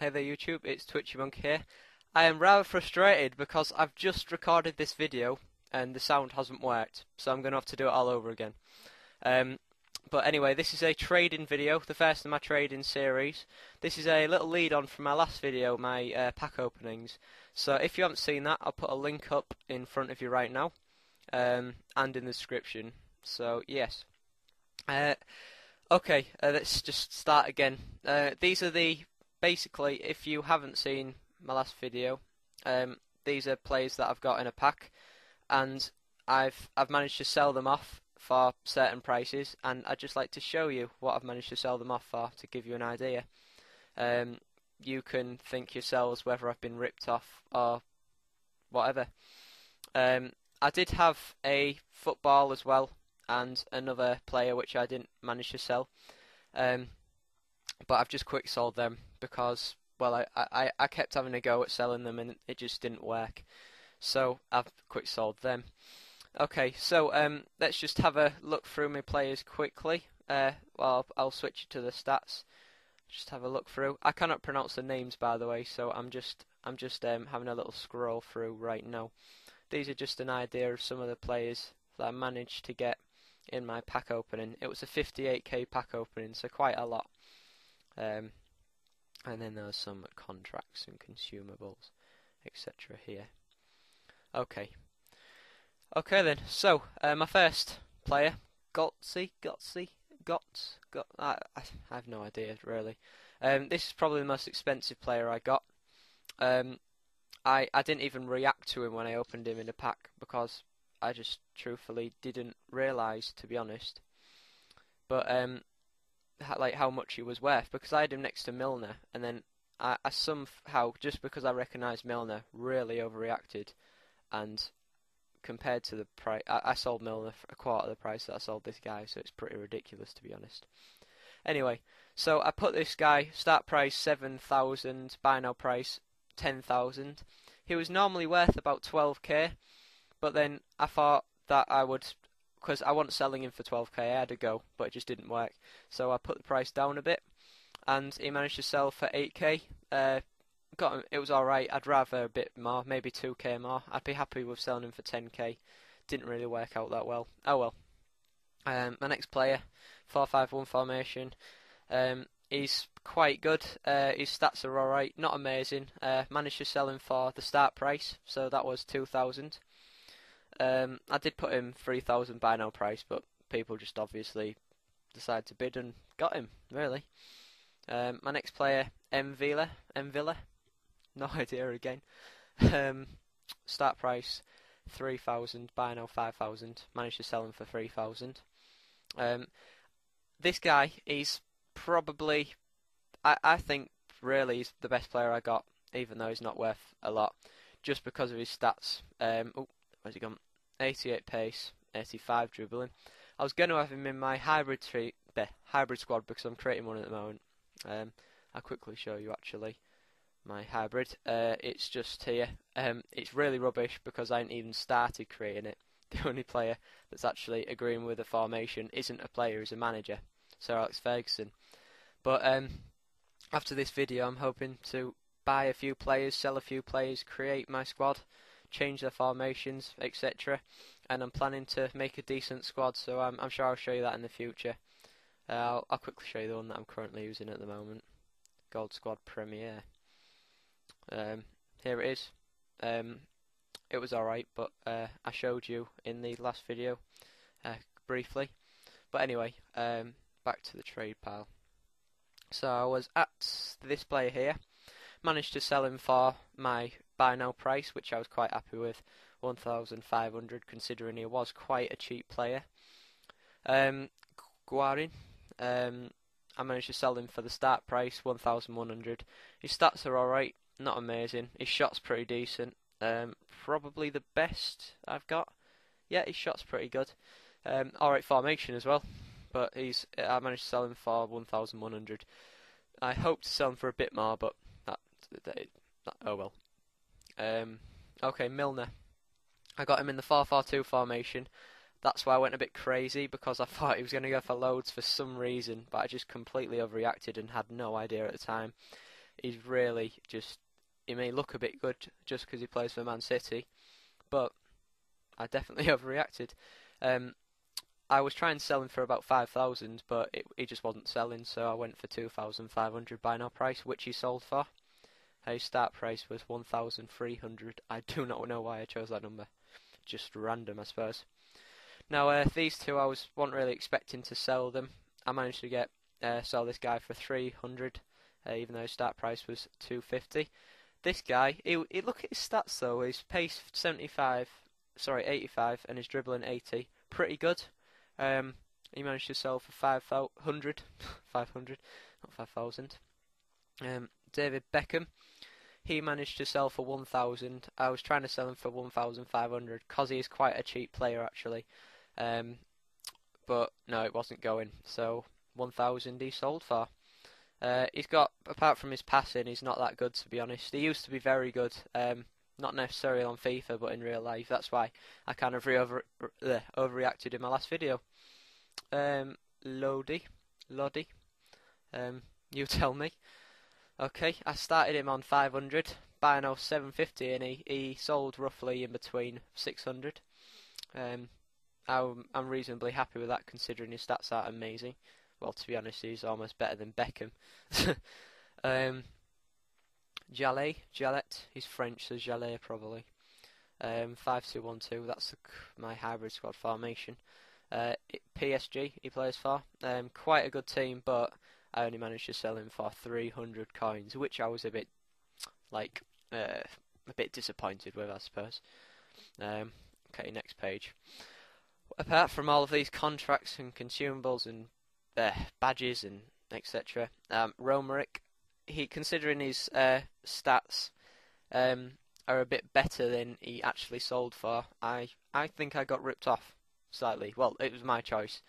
Hey there YouTube, it's TwitchyMonk here. I am rather frustrated because I've just recorded this video and the sound hasn't worked, so I'm going to have to do it all over again. But anyway, this is a trading video, the first of my trading series. This is a little lead on from my last video, my pack openings. So if you haven't seen that, I'll put a link up in front of you right now, and in the description. So yes. Okay, let's just start again. These are basically, if you haven't seen my last video, these are players that I've got in a pack, and I've managed to sell them off for certain prices, and I'd just like to show you what I've managed to sell them off for to give you an idea. You can think yourselves whether I've been ripped off or whatever. I did have a football as well, and another player which I didn't manage to sell. But I've just quick sold them because, well, I kept having a go at selling them and it just didn't work. So I've quick sold them. Okay, so let's just have a look through my players quickly. Well, I'll switch to the stats. Just have a look through. I cannot pronounce the names, by the way, so I'm just having a little scroll through right now. These are just an idea of some of the players that I managed to get in my pack opening. It was a 58k pack opening, so quite a lot. And then there's some contracts and consumables, etc. here. Okay then. So my first player, I have no idea really. This is probably the most expensive player I got. I didn't even react to him when I opened him in a pack because I just truthfully didn't realise, to be honest. But like how much he was worth, because I had him next to Milner, and then I somehow, just because I recognised Milner, really overreacted, and compared to the price, I sold Milner for a quarter of the price that I sold this guy, so it's pretty ridiculous, to be honest. Anyway, so I put this guy, start price 7,000, buy now price 10,000. He was normally worth about 12k, but then I thought that I would, because I wasn't selling him for 12k, I had a go, but it just didn't work. So I put the price down a bit, and he managed to sell for 8k. Got him, it was alright. I'd rather a bit more, maybe 2k more. I'd be happy with selling him for 10k. Didn't really work out that well. Oh well. My next player, 4-5-1 formation. He's quite good. His stats are alright, not amazing. Managed to sell him for the start price, so that was 2,000. I did put him 3,000 buy now price, but people just obviously decided to bid and got him, really. My next player, Mvilla, no idea again. Start price 3,000, buy now 5,000. Managed to sell him for 3,000. This guy is probably, I think, really he's the best player I got, even though he's not worth a lot, just because of his stats. Where's he gone? 88 pace, 85 dribbling. I was going to have him in my hybrid squad because I'm creating one at the moment. I'll quickly show you actually my hybrid. It's just here. It's really rubbish because I ain't even started creating it. The only player that's actually agreeing with the formation isn't a player, he's a manager, Sir Alex Ferguson. But after this video I'm hoping to buy a few players, sell a few players, create my squad, change their formations, etc. And I'm planning to make a decent squad, so I'm sure I'll show you that in the future. I'll quickly show you the one that I'm currently using at the moment. Gold Squad Premier. Here it is. It was alright, but I showed you in the last video briefly. But anyway, back to the trade pile. So I was at this player here. Managed to sell him for my buy now price, which I was quite happy with, 1,500, considering he was quite a cheap player. Guarin, I managed to sell him for the start price, 1,100. His stats are alright, not amazing. His shot's pretty decent. Probably the best I've got. Yeah, his shot's pretty good. Alright formation as well, but I managed to sell him for 1,100. I hope to sell him for a bit more, but oh well. Okay, Milner. I got him in the 4-4-2 formation. That's why I went a bit crazy, because I thought he was going to go for loads for some reason, but I just completely overreacted and had no idea at the time. he's really just, he may look a bit good just because he plays for Man City, but I definitely overreacted. I was trying to sell him for about 5,000, but he just wasn't selling, so I went for 2,500 buy now price, which he sold for. His start price was 1,300. I do not know why I chose that number. Just random, I suppose. Now, these two I wasn't really expecting to sell them. I managed to sell this guy for 300, even though his start price was 250. This guy, look at his stats though. His pace 85, and his dribbling 80. Pretty good. He managed to sell for 500, 500, not 5,000. David Beckham, he managed to sell for 1,000. I was trying to sell him for 1,500 because he is quite a cheap player actually. But no, it wasn't going. So 1,000 he sold for. He's got, apart from his passing, he's not that good to be honest. He used to be very good. Not necessarily on FIFA, but in real life. That's why I kind of overreacted in my last video. Lodi, you tell me. Okay, I started him on 500, buy now 750, and he sold roughly in between 600. I'm reasonably happy with that considering his stats are amazing. Well, to be honest, he's almost better than Beckham. Jallet, he's French, so Jallet probably. 5-2-1-2, that's my hybrid squad formation. PSG he plays for. Quite a good team, but I only managed to sell him for 300 coins, which I was a bit disappointed with, I suppose. Okay, next page. Apart from all of these contracts and consumables and badges and etc., Romerick, considering his stats are a bit better than he actually sold for. I think I got ripped off slightly. Well, it was my choice.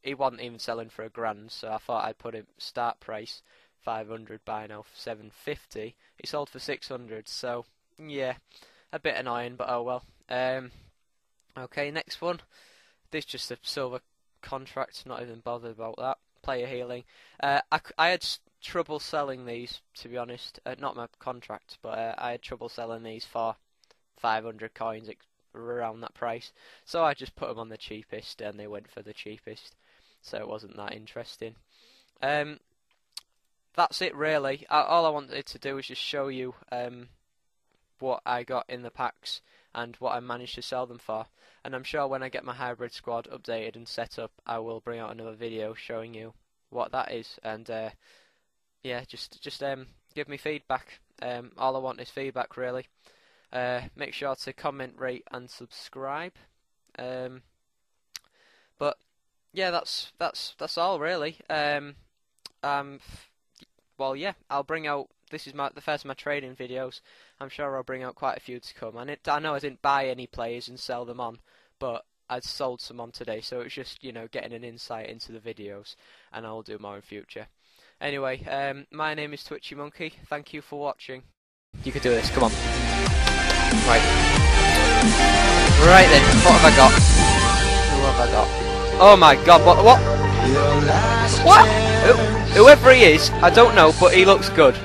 He wasn't even selling for £1,000, so I thought I'd put him start price 500, buy now for 750. He sold for 600, so yeah, a bit annoying, but oh well. Okay, next one. This is just a silver contract. Not even bothered about that. Player healing. I had trouble selling these, to be honest. Not my contract, but I had trouble selling these for 500 coins, around that price. So I just put them on the cheapest, and they went for the cheapest. So it wasn't that interesting. That's it really. All I wanted to do was just show you what I got in the packs and what I managed to sell them for. And I'm sure when I get my hybrid squad updated and set up, I will bring out another video showing you what that is. And yeah, just give me feedback. All I want is feedback really. Make sure to comment, rate, and subscribe. But yeah, that's all really. Well, yeah, I'll bring out. This is the first of my trading videos. I'm sure I'll bring out quite a few to come. And I know I didn't buy any players and sell them on, but I'd sold some on today, so it's just, you know, getting an insight into the videos, and I'll do more in future. Anyway, my name is Twitchy Monkey. Thank you for watching. You could do this. Come on. Right. Right then. What have I got? Who have I got? Oh my God! What? What? Whoever he is, I don't know, but he looks good.